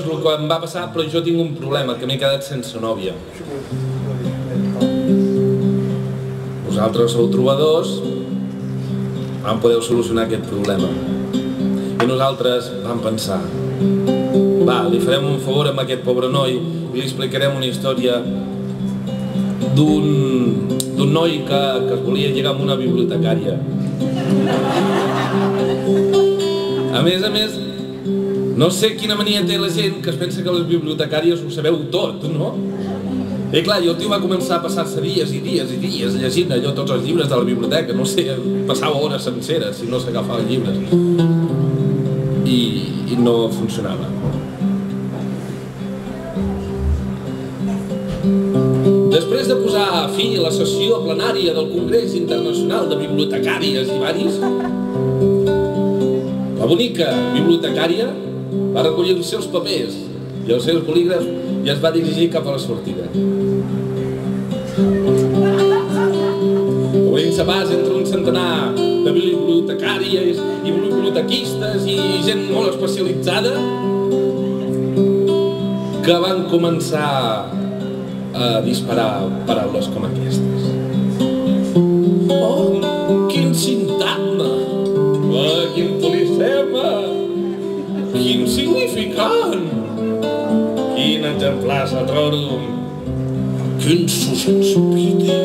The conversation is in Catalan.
el que em va passar, però jo tinc un problema, que m'he quedat sense nòvia. Vosaltres sou trobadors, em podeu solucionar aquest problema. I nosaltres vam pensar, va, li farem un favor amb aquest pobre noi i li explicarem una història d'un noi que es volia lligar amb una bibliotecària. A més, no sé quina mania té la gent que es pensa que les bibliotecàries ho sabeu tot, no? I clar, i el tio va començar a passar-se dies i dies i dies llegint allò tots els llibres de la biblioteca, no sé, passava hores senceres si no s'agafaven llibres. I no funcionava. Després de posar fi a la sessió plenària del Congrés Internacional de Bibliotecàries i Varis, la bonica bibliotecària va recollir els seus papers i els seus bolígrafs i es va dirigir cap a la sortida. Obrint-se pas entre un centenar de bibliotecàries i bibliotequistes i gent molt especialitzada que van començar a disparar paraules com aquestes. Oh, quin sintagma! Oh, quin polifema! Quin significant! Quin exemplar satrorum! Quin susenspite!